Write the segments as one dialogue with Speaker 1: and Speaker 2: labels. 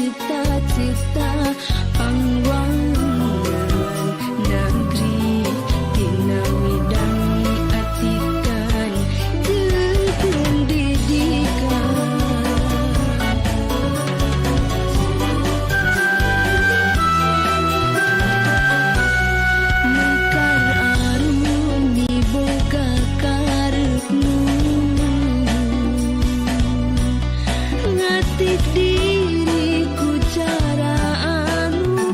Speaker 1: cita-cita pangwangan negeri tina midang atikan jeung pendidikan. Mekar arum miboga karepnu ngatik diriku cara anu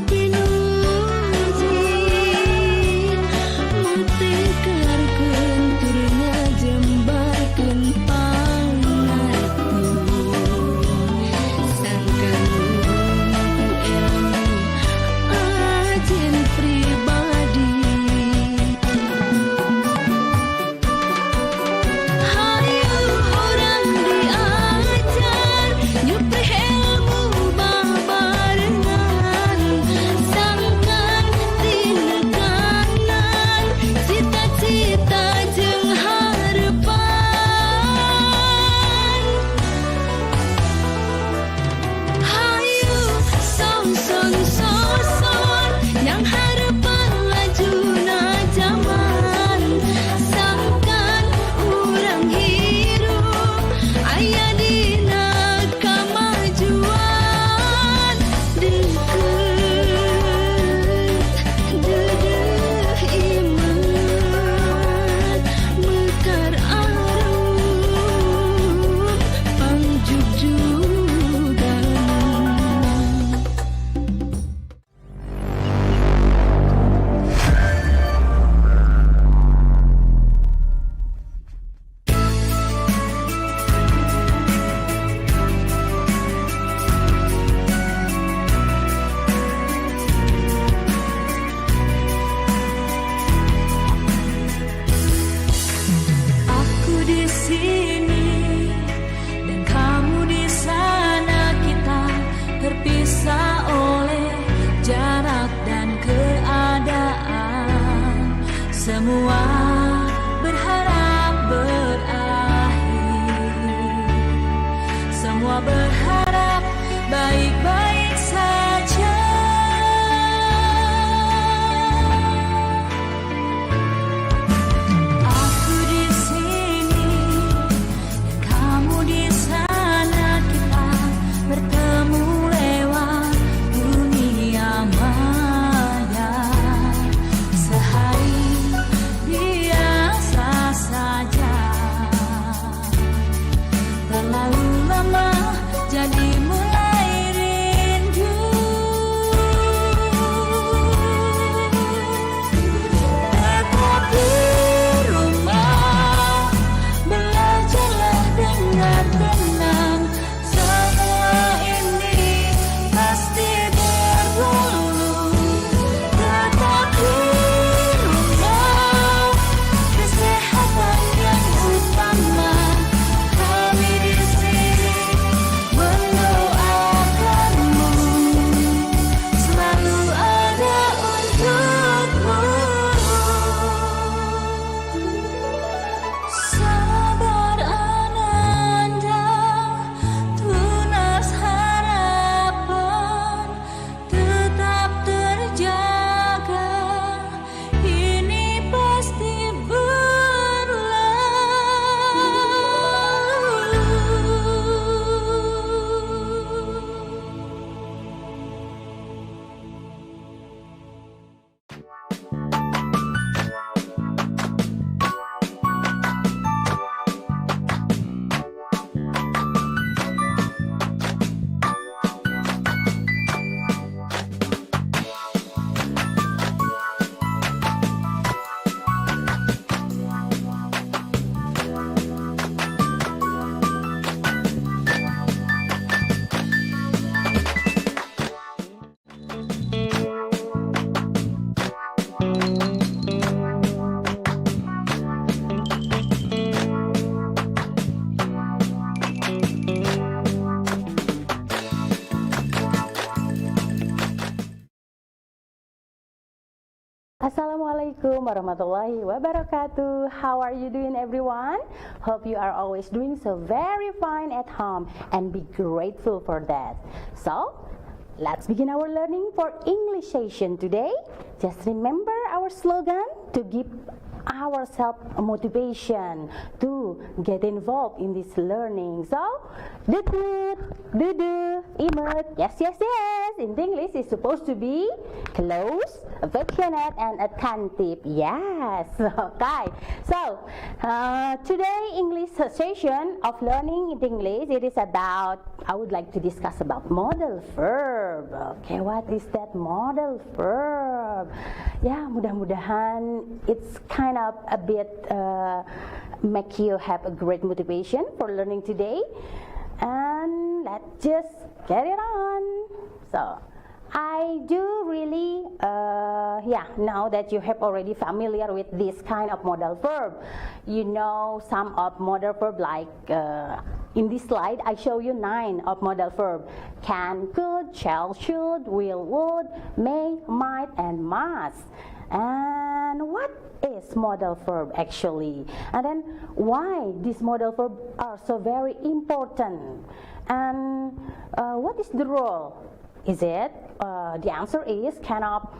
Speaker 2: Assalamualaikum warahmatullahi wabarakatuh. How are you doing, everyone? Hope you are always doing so very fine at home and be grateful for that. So, let's begin our learning for English session today. Just remember our slogan to give ourselves motivation to get involved in this learning. So, do, imut. Yes. In English, it's supposed to be close, affectionate, and attentive. Yes. Okay. So, today English session of learning in English, it is about, I would like to discuss about modal verb. Okay, what is that modal verb? Ya, mudah-mudahan it's kind of a bit make you have a great motivation for learning today. And let's just get it on. So, I do really, now that you have already familiar with this kind of modal verb, you know some of modal verb like in this slide I show you 9 of modal verb: can, could, shall, should, will, would, may, might, and must. And what is modal verb actually? And then why these modal verb are so very important? And what is the role? Is it? The answer is cannot.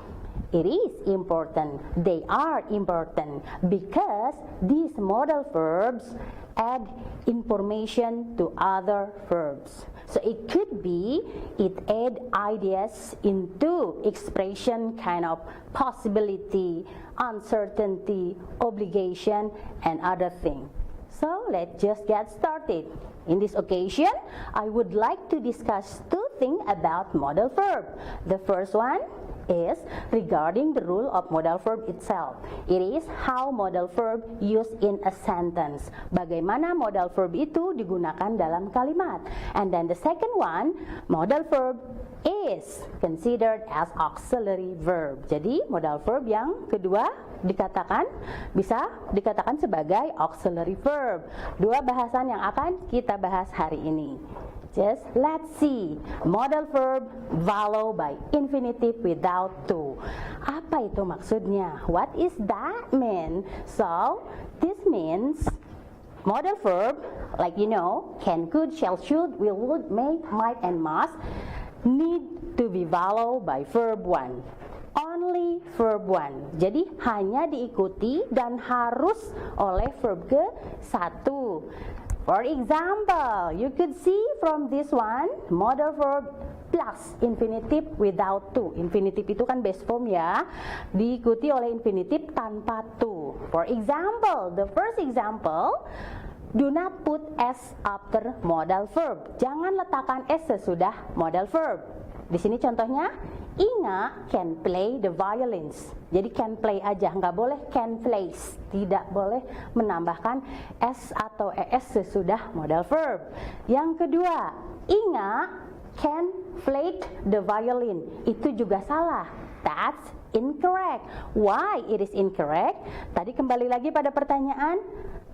Speaker 2: It is important. They are important because these modal verbs add information to other verbs. So it could be it add ideas into expression, kind of possibility, uncertainty, obligation, and other thing. So let's just get started. In this occasion, I would like to discuss 2 things about modal verb. The first one is regarding the rule of modal verb itself. It is how modal verb used in a sentence. Bagaimana modal verb itu digunakan dalam kalimat. And then the second one, modal verb is considered as auxiliary verb. Jadi modal verb yang kedua bisa dikatakan sebagai auxiliary verb. 2 bahasan yang akan kita bahas hari ini. Just let's see. Modal verb follow by infinitive without to. Apa itu maksudnya? What is that mean? So, this means modal verb, like you know, can, could, shall, should, will, would, may, might, and must need to be followed by verb 1. Only verb 1. Jadi hanya diikuti dan harus oleh verb ke-1. For example, you could see from this one, modal verb plus infinitive without to. Infinitive itu kan base form ya, diikuti oleh infinitive tanpa to. For example, the first example, do not put s after modal verb. Jangan letakkan s sesudah modal verb. Di sini contohnya, Inga can play the violins. Jadi can play aja, nggak boleh can plays. Tidak boleh menambahkan s atau es sesudah modal verb. Yang kedua, Inga can play the violin. Itu juga salah. That's incorrect. Why it is incorrect? Tadi kembali lagi pada pertanyaan,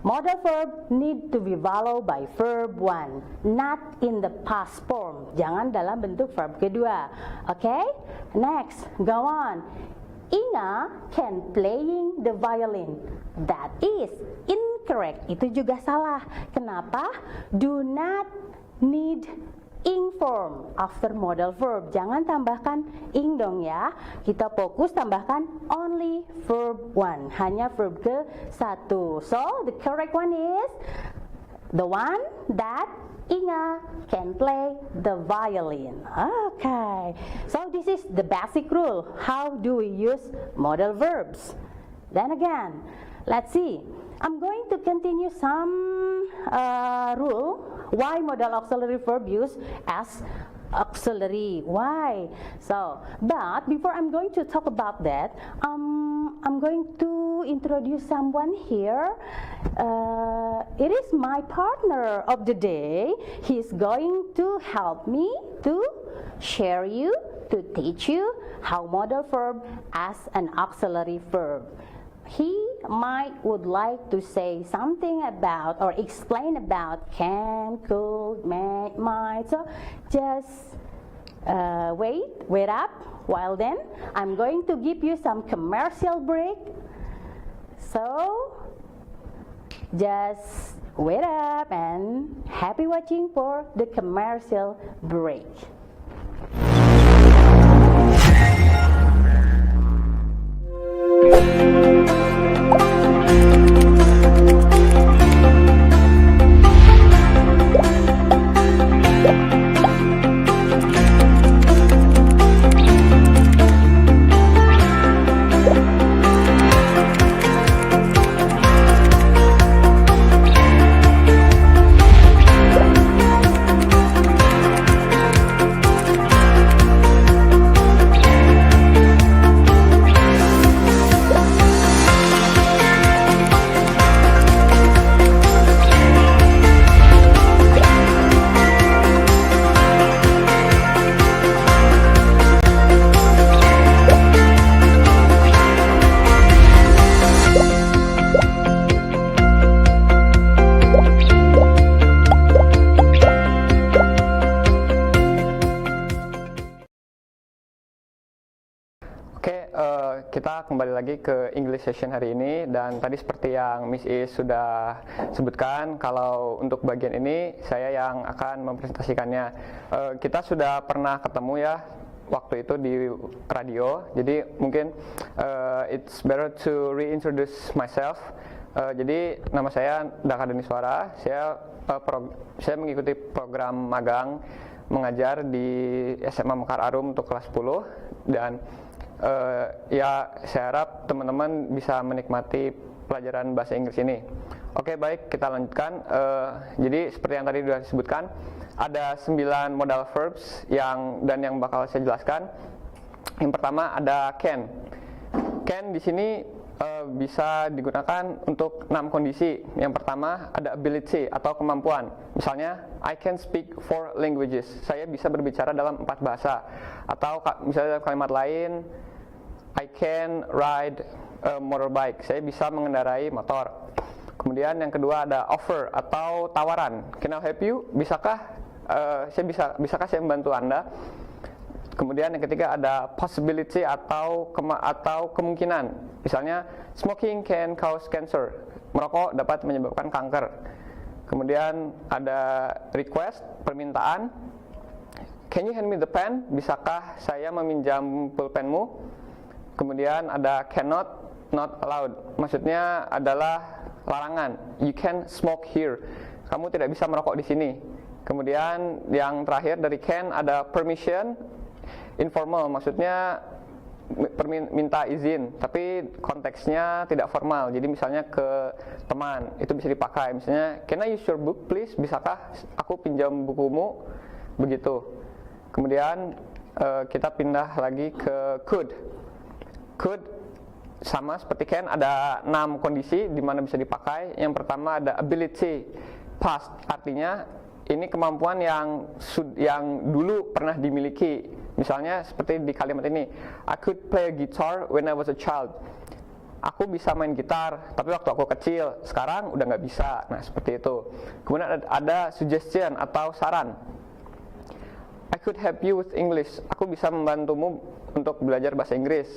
Speaker 2: modal verb need to be followed by verb 1, not in the past form. Jangan dalam bentuk verb kedua. Okay? Next, go on. Inga can playing the violin. That is incorrect. Itu juga salah. Kenapa? Do not need ing form after modal verb. Jangan tambahkan ing dong ya. Kita fokus tambahkan only verb 1. Hanya verb ke-1. So, the correct one is the one that Inga can play the violin. Okay. So, this is the basic rule. How do we use modal verbs? Then again, let's see. I'm going to continue some rule why modal auxiliary verb use as auxiliary. Why? So, but before I'm going to talk about that, I'm going to introduce someone here. It is my partner of the day. He's going to help me to share you, to teach you how modal verb as an auxiliary verb. He would like to say something about or explain about can, could, may, might. So just wait up. While then, I'm going to give you some commercial break. So, just wait up and happy watching for the commercial break.
Speaker 3: Kita kembali lagi ke English session hari ini, dan tadi seperti yang Miss Is sudah sebutkan, kalau untuk bagian ini saya yang akan mempresentasikannya. Kita sudah pernah ketemu ya waktu itu di radio, jadi mungkin it's better to reintroduce myself. Jadi nama saya Daka Deniswara, saya mengikuti program magang mengajar di SMA Mekar Arum untuk kelas 10, dan ya saya harap teman-teman bisa menikmati pelajaran bahasa Inggris ini. Oke, baik, kita lanjutkan. Jadi seperti yang tadi sudah disebutkan, ada 9 modal verbs yang bakal saya jelaskan. Yang pertama ada can. Can di sini bisa digunakan untuk 6 kondisi. Yang pertama ada ability atau kemampuan. Misalnya, I can speak 4 languages. Saya bisa berbicara dalam 4 bahasa. Atau misalnya dalam kalimat lain, I can ride a motorbike. Saya bisa mengendarai motor. Kemudian yang kedua ada offer atau tawaran. Can I help you? Bisakah saya membantu Anda? Kemudian yang ketiga ada possibility atau kemungkinan. Misalnya, smoking can cause cancer. Merokok dapat menyebabkan kanker. Kemudian ada request, permintaan. Can you hand me the pen? Bisakah saya meminjam pulpenmu? Kemudian ada cannot, not allowed. Maksudnya adalah larangan. You can smoke here. Kamu tidak bisa merokok di sini. Kemudian yang terakhir dari can ada permission, informal. Maksudnya minta izin, tapi konteksnya tidak formal. Jadi misalnya ke teman, itu bisa dipakai. Misalnya, can I use your book please? Bisakah aku pinjam bukumu? Begitu. Kemudian kita pindah lagi ke could. Could sama seperti can, ada 6 kondisi di mana bisa dipakai. Yang pertama ada ability past, artinya ini kemampuan yang dulu pernah dimiliki. Misalnya seperti di kalimat ini, I could play a guitar when I was a child. Aku bisa main gitar, tapi waktu aku kecil. Sekarang udah nggak bisa. Nah, seperti itu. Kemudian ada suggestion atau saran. I could help you with English. Aku bisa membantumu untuk belajar bahasa Inggris.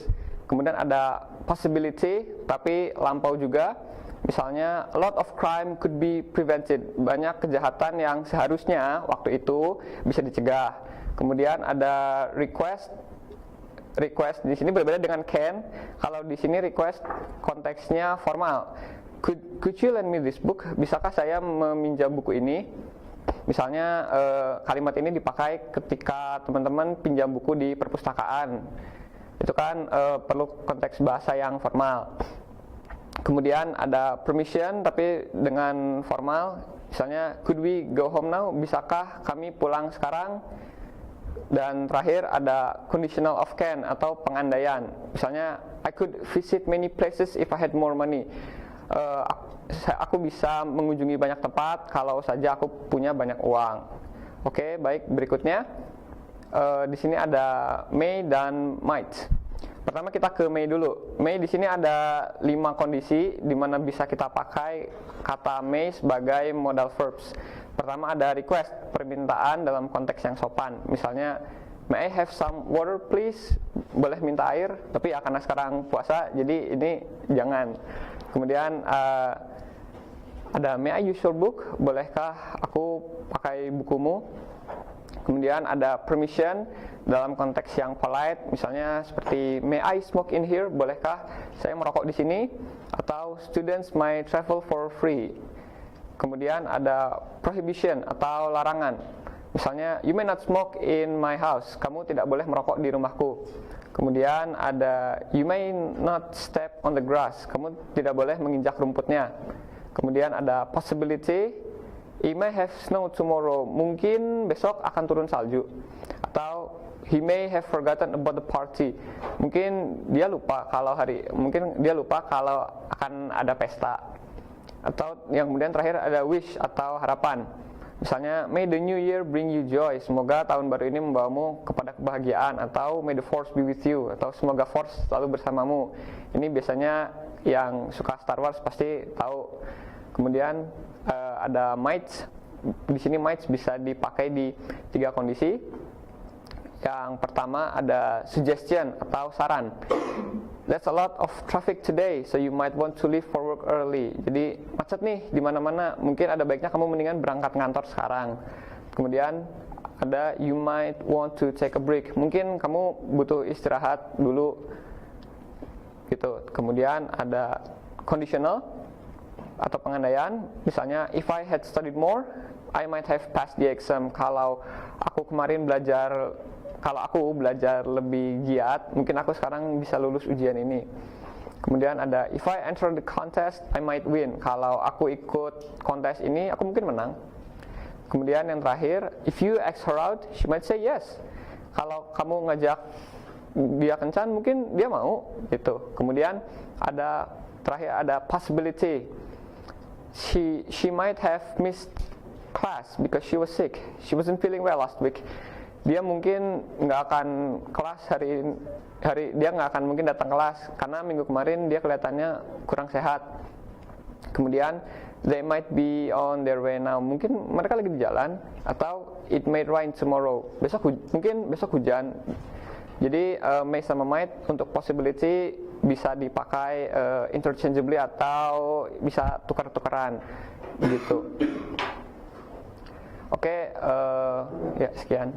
Speaker 3: Kemudian ada possibility, tapi lampau juga. Misalnya, a lot of crime could be prevented. Banyak kejahatan yang seharusnya waktu itu bisa dicegah. Kemudian ada request. Request di sini berbeda dengan can. Kalau di sini request konteksnya formal. Could you lend me this book? Bisakah saya meminjam buku ini? Misalnya kalimat ini dipakai ketika teman-teman pinjam buku di perpustakaan. Itu kan perlu konteks bahasa yang formal. Kemudian ada permission tapi dengan formal. Misalnya, could we go home now? Bisakah kami pulang sekarang? Dan terakhir ada conditional of can atau pengandaian. Misalnya, I could visit many places if I had more money. Aku bisa mengunjungi banyak tempat kalau saja aku punya banyak uang. Oke, baik, berikutnya. Di sini ada may dan might. Pertama kita ke may dulu. May di sini ada 5 kondisi di mana bisa kita pakai kata may sebagai modal verbs. Pertama ada request, permintaan dalam konteks yang sopan. Misalnya, may I have some water please? Boleh minta air, tapi ya karena sekarang puasa, jadi ini jangan. Kemudian ada may I use your book? Bolehkah aku pakai bukumu? Kemudian ada permission dalam konteks yang polite, misalnya seperti may I smoke in here? Bolehkah saya merokok di sini? Atau students may travel for free. Kemudian ada prohibition atau larangan. Misalnya you may not smoke in my house. Kamu tidak boleh merokok di rumahku. Kemudian ada you may not step on the grass. Kamu tidak boleh menginjak rumputnya. Kemudian ada possibility, he may have snow tomorrow. Mungkin besok akan turun salju. Atau he may have forgotten about the party. Mungkin dia lupa kalau akan ada pesta. Atau yang kemudian terakhir ada wish atau harapan. Misalnya may the new year bring you joy. Semoga tahun baru ini membawamu kepada kebahagiaan. Atau may the force be with you. Atau semoga force selalu bersamamu. Ini biasanya yang suka Star Wars pasti tahu. Kemudian ada might. Di sini might bisa dipakai di 3 kondisi. Yang pertama ada suggestion atau saran. There's a lot of traffic today, so you might want to leave for work early. Jadi macet nih di mana-mana. Mungkin ada baiknya kamu mendingan berangkat ngantor sekarang. Kemudian ada you might want to take a break. Mungkin kamu butuh istirahat dulu. Gitu. Kemudian ada conditional atau pengandaian. Misalnya if I had studied more, I might have passed the exam. Kalau aku belajar lebih giat, mungkin aku sekarang bisa lulus ujian ini. Kemudian ada if I enter the contest, I might win. Kalau aku ikut kontes ini, aku mungkin menang. Kemudian yang terakhir, if you ask her out, she might say yes. Kalau kamu ngajak dia kencan, mungkin dia mau gitu. Kemudian terakhir ada possibility. She might have missed class because she was sick. She wasn't feeling well last week. Dia mungkin nggak akan kelas dia nggak akan mungkin datang kelas karena minggu kemarin dia kelihatannya kurang sehat. Kemudian they might be on their way now. Mungkin mereka lagi di jalan. Atau it may rain tomorrow. Mungkin besok hujan. Jadi may sama might untuk possibility bisa dipakai interchangeably atau bisa tukar-tukaran gitu. Oke, ya sekian.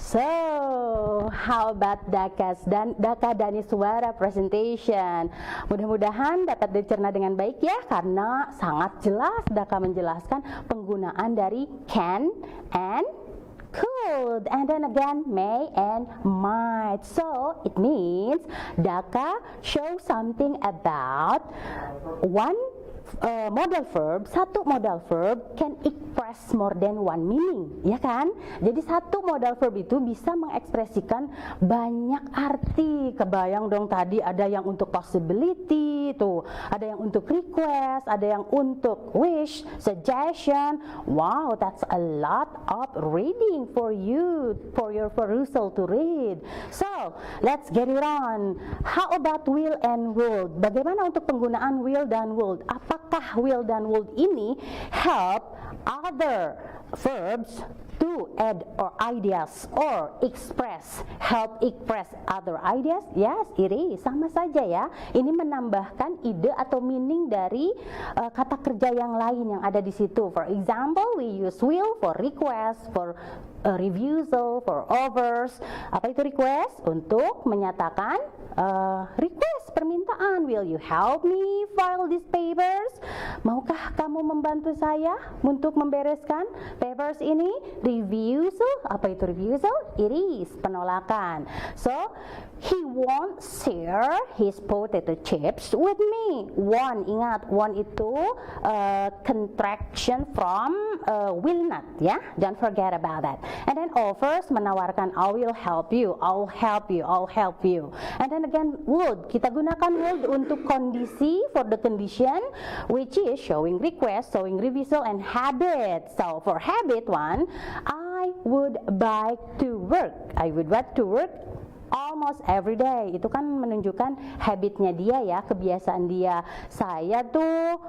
Speaker 2: So, how about Daka Daniswara presentation? Mudah-mudahan dapat dicerna dengan baik ya, karena sangat jelas Daka menjelaskan penggunaan dari can and could, and then again may and might. So it means Daka show something about one modal verb. Satu modal verb can express more than one meaning, ya kan? Jadi satu modal verb itu bisa mengekspresikan banyak arti. Kebayang dong tadi ada yang untuk possibility, tuh, ada yang untuk request, ada yang untuk wish, suggestion. Wow, that's a lot of reading for you, for your perusal to read. So, let's get it on. How about will and would? Bagaimana untuk penggunaan will dan would? Apakah will dan would ini help other verbs to add or ideas or help express other ideas? Yes, it is. Sama saja ya. Ini menambahkan ide atau meaning dari kata kerja yang lain yang ada di situ. For example, we use will for request, for refusal, for offers. Apa itu request? Untuk menyatakan request, permintaan. Will you help me file these papers? Maukah kamu membantu saya untuk membereskan papers ini? Refusal, apa itu refusal? It is penolakan. So he won't share his potato chips with me. Won't, ingat, won't itu contraction from will not, ya. Don't forget about that. And then offers, menawarkan, I will help you, I'll help you, I'll help you. And then again, would, kita gunakan would untuk kondisi, for the condition, which is showing request, showing refusal, and habit. So for habit one, I would bike to work. I would bike to work almost every day. Itu kan menunjukkan habitnya dia ya, kebiasaan dia. Saya tuh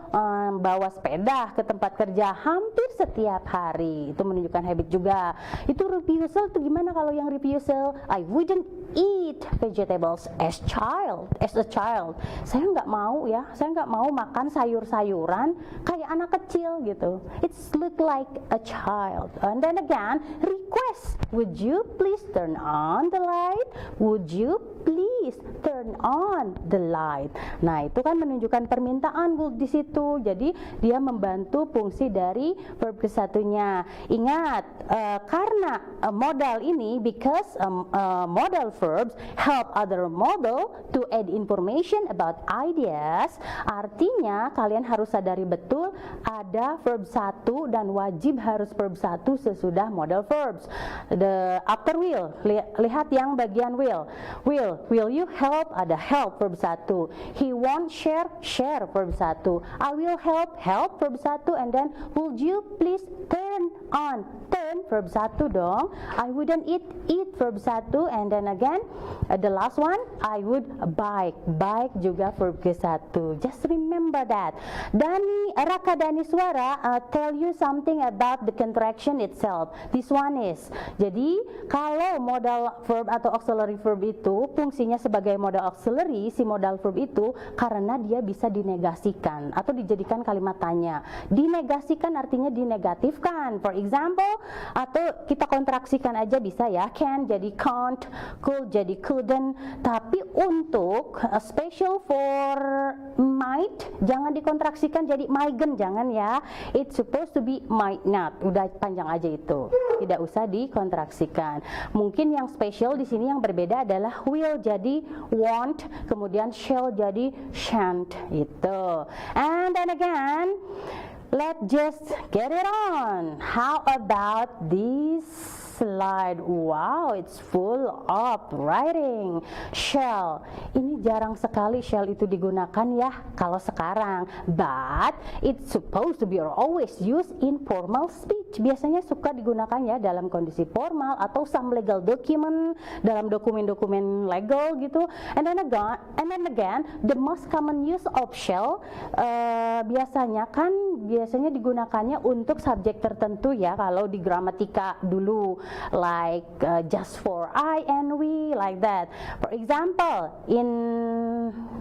Speaker 2: bawa sepeda ke tempat kerja hampir setiap hari. Itu menunjukkan habit juga. Itu refusal tuh gimana kalau yang refusal? I wouldn't eat vegetables as a child. Saya nggak mau ya, saya nggak mau makan sayur-sayuran kayak anak kecil gitu. It's look like a child. And then again, request, would you please turn on the light? Would you please turn on the light? Nah, itu kan menunjukkan permintaan would di situ. Jadi dia membantu fungsi dari verb kesatunya. Ingat, karena modal ini, because modal verbs help other modal to add information about ideas. Artinya kalian harus sadari betul ada verb 1 dan wajib harus verb 1 sesudah modal verbs. The after will, lihat yang bagian will. Will you help? Ada help verb 1. He won't share verb 1. I will help verb 1. And then would you please turn on verb 1 dong. I wouldn't eat verb 1. And then again the last one, I would bike juga verb ke-1. Just remember that. Raka Daniswara tell you something about the contraction itself. This one is, jadi kalau modal verb atau auxiliary verb itu fungsinya sebagai modal auxiliary, si modal verb itu karena dia bisa dinegasikan atau dijadikan kalimat tanya. Dinegasikan artinya dinegatifkan. For example, atau kita kontraksikan aja bisa ya, can jadi can't, could jadi couldn't. Tapi untuk special for might jangan dikontraksikan jadi mightn't, jangan ya. It's supposed to be might not. Udah panjang aja itu. Tidak usah dikontraksikan. Mungkin yang special di sini yang berbeda adalah will jadi won't, kemudian shall jadi shan't itu. And then again, let's just get it on. How about this slide? Wow, it's full of writing. Shall, ini jarang sekali shall itu digunakan ya kalau sekarang, but it's supposed to be or always used in formal speech. Biasanya suka digunakan ya dalam kondisi formal atau some legal document, dalam dokumen-dokumen legal gitu. And then again, the most common use of shall biasanya digunakannya untuk subjek tertentu ya, kalau di gramatika dulu, like just for I and we, like that. For example, in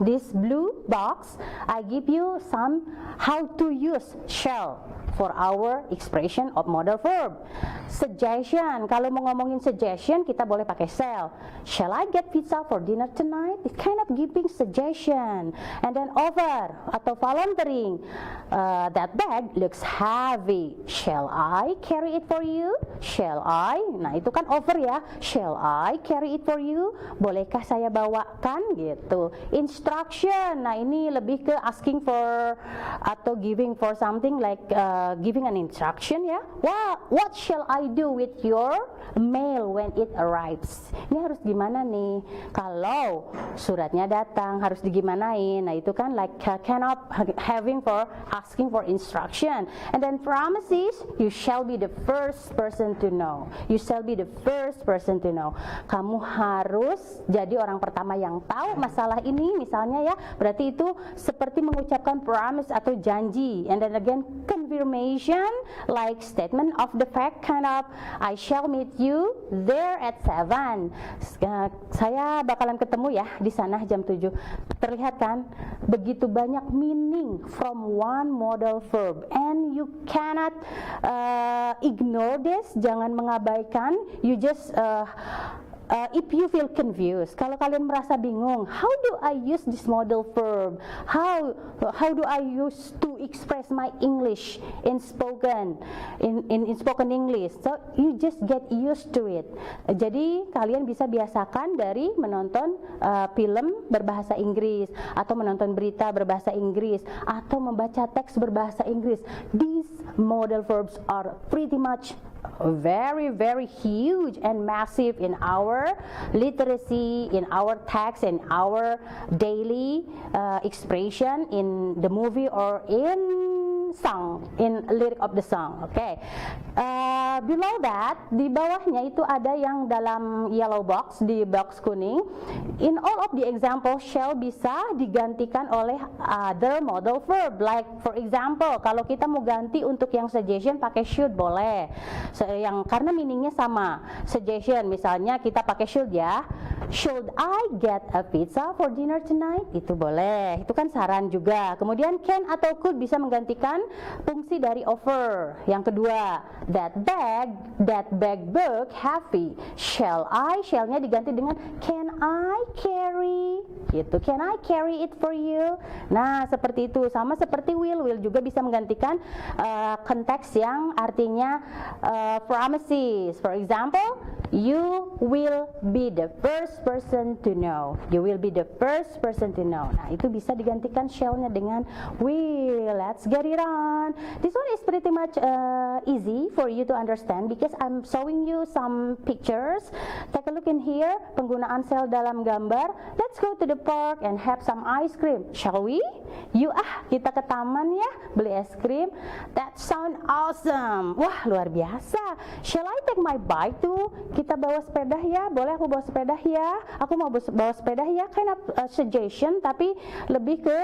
Speaker 2: this blue box, I give you some how to use shall for our expression of modal verb. Suggestion, kalau mau ngomongin suggestion kita boleh pakai shall. Shall I get pizza for dinner tonight? It's kind of giving suggestion. And then offer atau volunteering. That bag looks heavy. Shall I carry it for you? Shall I? Nah itu kan offer ya. Shall I carry it for you? Bolehkah saya bawakan gitu. Instruction, nah ini lebih ke asking for atau giving for something, like giving an instruction ya. What shall I do with your mail when it arrives? Ini harus gimana nih? Kalau suratnya datang harus digimanain. Nah itu kan like kind of having for asking for instruction. And then promises, you shall be the first person to know. You shall be the first person to know. Kamu harus jadi orang pertama yang tahu masalah ini misalnya ya. Berarti itu seperti mengucapkan promise atau janji. And then again confirmation like statement of the fact kind of I shall meet you there at 7. Saya bakalan ketemu ya di sana jam 7. Terlihat kan begitu banyak meaning from one modal verb and you cannot ignore this, jangan mengabaikan. You just if you feel confused, kalau kalian merasa bingung, how do I use this modal verb? How do I use to express my English in spoken English? So you just get used to it. Jadi kalian bisa biasakan dari menonton film berbahasa Inggris atau menonton berita berbahasa Inggris atau membaca teks berbahasa Inggris. These modal verbs are pretty much very, very huge and massive in our literacy, in our text, in our daily expression in the movie or in song, in lyric of the song. Okay. Below that, di bawahnya itu ada yang dalam yellow box, di box kuning. In all of the example, shall bisa digantikan oleh other modal verb. Like for example, kalau kita mau ganti untuk yang suggestion pakai should boleh. Karena meaningnya sama. Suggestion misalnya kita pakai should ya. Should I get a pizza for dinner tonight? Itu boleh. Itu kan saran juga. Kemudian can atau could bisa menggantikan fungsi dari offer. Yang kedua, that bag book heavy. Shall I? Shall-nya diganti dengan can I carry? Gitu. Can I carry it for you? Nah, seperti itu. Sama seperti will juga bisa menggantikan konteks yang artinya promises. For example, you will be the first person to know. You will be the first person to know. Nah, itu bisa digantikan shall-nya dengan will. Let's get it on. This one is pretty much easy for you to understand because I'm showing you some pictures. Take a look in here. Penggunaan shall dalam gambar. Let's go to the park and have some ice cream. Shall we? Yuk kita ke taman ya, beli es krim. That sound awesome. Wah, luar biasa. Shall I take my bike too? Kita bawa sepeda ya? Boleh aku bawa sepeda ya? Aku mau bawa sepeda ya? Kind of suggestion, tapi lebih ke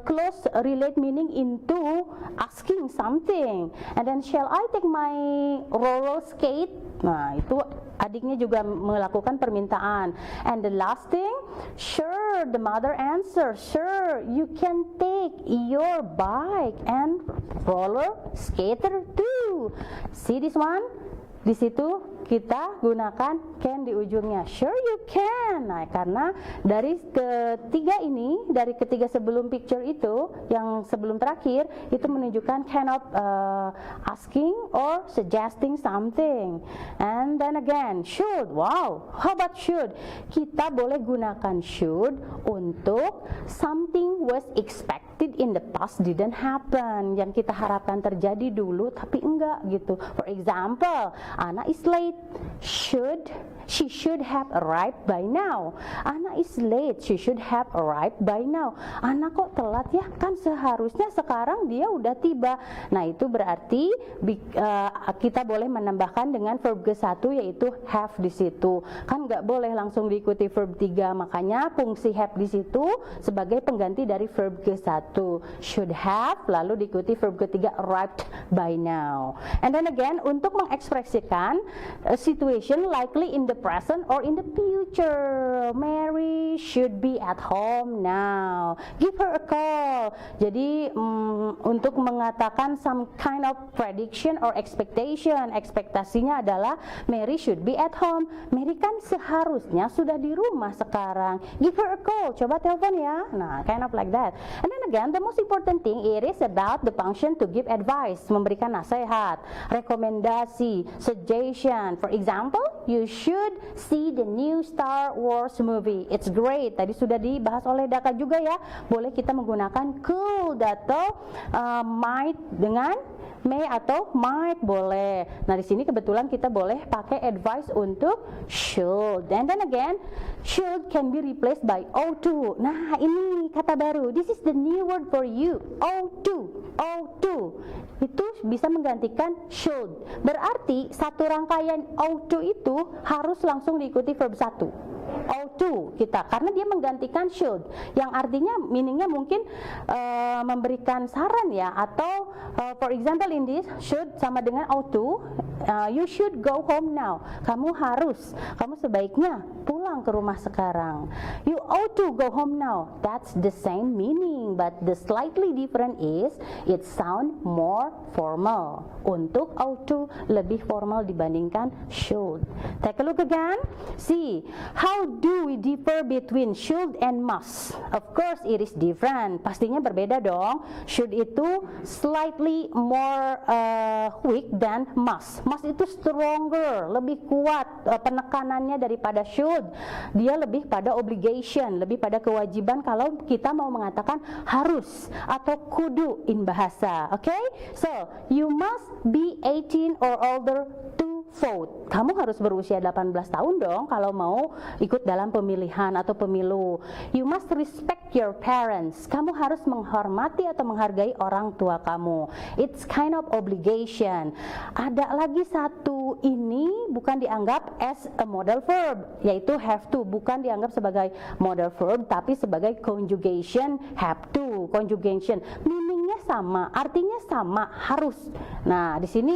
Speaker 2: close relate meaning into asking something. And then shall I take my roller skate? Nah, itu adiknya juga melakukan permintaan. And the last thing, sure, the mother answers, sure, you can take your bike and roller skater too. See this one? Di situ kita gunakan can di ujungnya. Sure you can. Nah, karena dari ketiga sebelum picture itu, yang sebelum terakhir itu menunjukkan kind of asking or suggesting something. And then again, should. Wow, how about should? Kita boleh gunakan should untuk something was expected in the past didn't happen. Yang kita harapkan terjadi dulu tapi enggak gitu. For example, Anna is late. She should have arrived by now. Anna is late. She should have arrived by now. Anna kok telat ya? Kan seharusnya sekarang dia udah tiba. Nah, itu berarti kita boleh menambahkan dengan verb G1 yaitu have di situ. Kan nggak boleh langsung diikuti verb 3. Makanya fungsi have di situ sebagai pengganti dari verb G1. Should have lalu diikuti verb ketiga arrived by now. And then again, untuk mengekspresikan a situation likely in the present or in the future. Mary should be at home now. Give her a call. Jadi untuk mengatakan some kind of prediction or expectation, ekspektasinya adalah Mary should be at home. Mary kan seharusnya sudah di rumah sekarang. Give her a call. Coba telepon ya. Nah, kind of like that. And then again, the most important thing it is about the function to give advice, memberikan nasihat, rekomendasi, suggestion. For example, you should see the new Star Wars movie. It's great. Tadi sudah dibahas oleh Daka juga ya. Boleh kita menggunakan could atau might dengan may atau might boleh. Nah, di sini kebetulan kita boleh pakai advice untuk should. And then again, should can be replaced by ought to. Nah, ini kata baru. This is the new word for you. Ought to. Ought to. Itu bisa menggantikan should. Berarti satu rangkaian ought to itu harus langsung diikuti verb 1. ought to kita, karena dia menggantikan should, yang artinya meaningnya mungkin memberikan saran ya, atau for example in this should sama dengan ought to, you should go home now, kamu sebaiknya pulang ke rumah sekarang. You ought to go home now, that's the same meaning, but the slightly different is it sound more formal. Untuk ought to lebih formal dibandingkan should. Take a look again. See, how do we differ between should and must? Of course it is different. Pastinya berbeda dong. Should itu slightly more weak than must. Must itu stronger, lebih kuat penekanannya daripada should. Dia lebih pada obligation, lebih pada kewajiban kalau kita mau mengatakan harus atau kudu in bahasa. Okay? So, you must be 18 or older to vote. Kamu harus berusia 18 tahun dong kalau mau ikut dalam pemilihan atau pemilu. You must respect your parents. Kamu harus menghormati atau menghargai orang tua kamu. It's kind of obligation. Ada lagi satu, ini bukan dianggap as a modal verb, yaitu have to. Bukan dianggap sebagai modal verb, tapi sebagai conjugation have to. Conjugation meaningnya sama, artinya sama, harus. Nah, di sini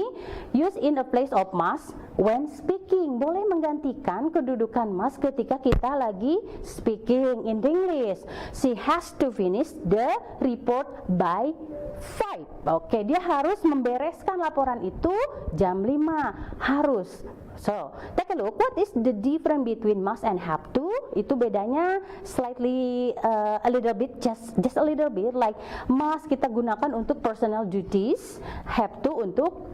Speaker 2: use in a place of must when speaking, boleh menggantikan kedudukan must ketika kita lagi speaking in English. She has to finish the report by 5. Oke, dia harus membereskan laporan itu jam 5, harus. So, take a look, what is the difference between must and have to? Itu bedanya slightly a little bit, just a little bit, like must kita gunakan untuk personal duties, have to untuk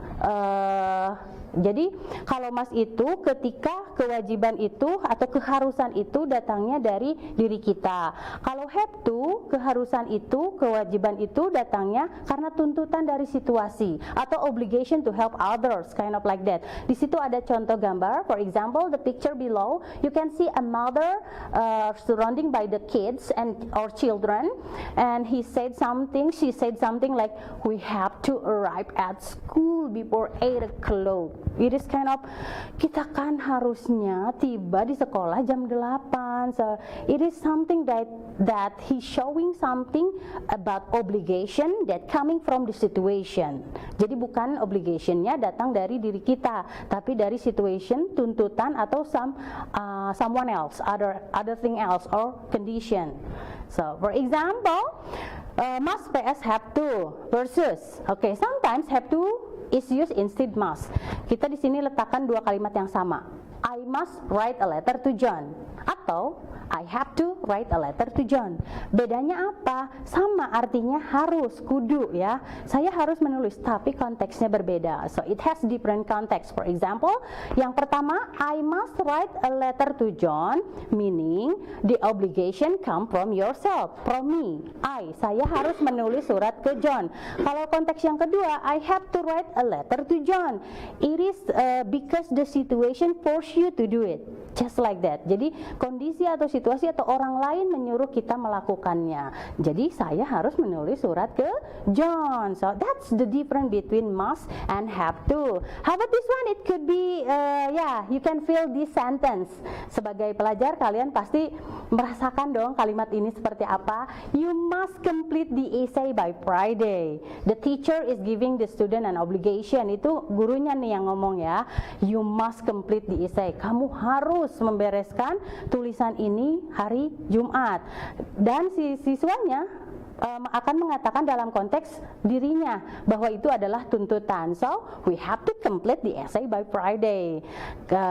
Speaker 2: jadi kalau must itu ketika kewajiban itu atau keharusan itu datangnya dari diri kita. Kalau have to, keharusan itu, kewajiban itu datangnya karena tuntutan dari situasi atau obligation to help others, kind of like that. Di situ ada contoh gambar. For example, the picture below, you can see a mother surrounding by the kids and or children, and she said something like, we have to arrive at school before 8 o'clock. It is kind of, kita kan harusnya tiba di sekolah jam 8. So it is something that he's showing something about obligation that coming from the situation. Jadi bukan obligationnya datang dari diri kita, tapi dari situation, tuntutan atau someone else, other thing else or condition. So for example, must PS have to versus, okay, sometimes have to is used instead must. Kita di sini letakkan dua kalimat yang sama. I must write a letter to John, atau I have to write a letter to John. Bedanya apa? Sama, artinya harus, kudu ya. Saya harus menulis, tapi konteksnya berbeda. So it has different context. For example, yang pertama, I must write a letter to John, meaning the obligation come from yourself, from me. Saya harus menulis surat ke John. Kalau konteks yang kedua, I have to write a letter to John. It is because the situation force you to do it. Just like that. Jadi kondisi atau situasi atau orang lain menyuruh kita melakukannya. Jadi saya harus menulis surat ke John. So that's the difference between must and have to. How about this one? It could be, you can feel this sentence. Sebagai pelajar kalian pasti merasakan dong kalimat ini seperti apa. You must complete the essay by Friday. The teacher is giving the student an obligation. Itu gurunya nih yang ngomong ya. You must complete the essay. Kamu harus membereskan tulisan ini hari Jumat, dan si siswanya akan mengatakan dalam konteks dirinya bahwa itu adalah tuntutan. So we have to complete the essay by Friday.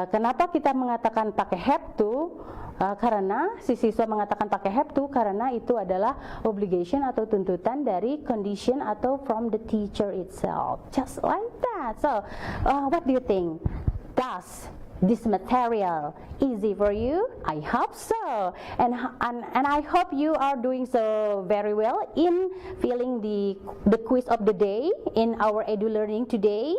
Speaker 2: Kenapa kita mengatakan pakai have to? Karena si siswa mengatakan pakai have to karena itu adalah obligation atau tuntutan dari condition atau from the teacher itself. Just like that. So what do you think? Does this material easy for you? I hope so, and I hope you are doing so very well in filling the quiz of the day in our Edu Learning today.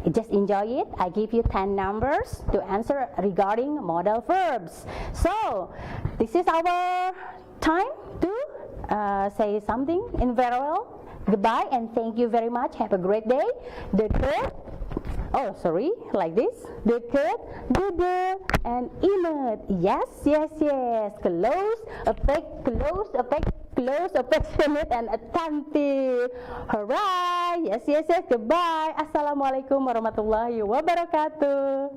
Speaker 2: Just enjoy it. I give you 10 numbers to answer regarding modal verbs. So this is our time to say something in farewell. Goodbye and thank you very much. Have a great day. The third Oh, sorry, like this. Deket, dede, and inget. Yes, yes, yes. Close, affectionate, and attentive. Alright. Yes, yes, yes. Goodbye. Assalamualaikum warahmatullahi wabarakatuh.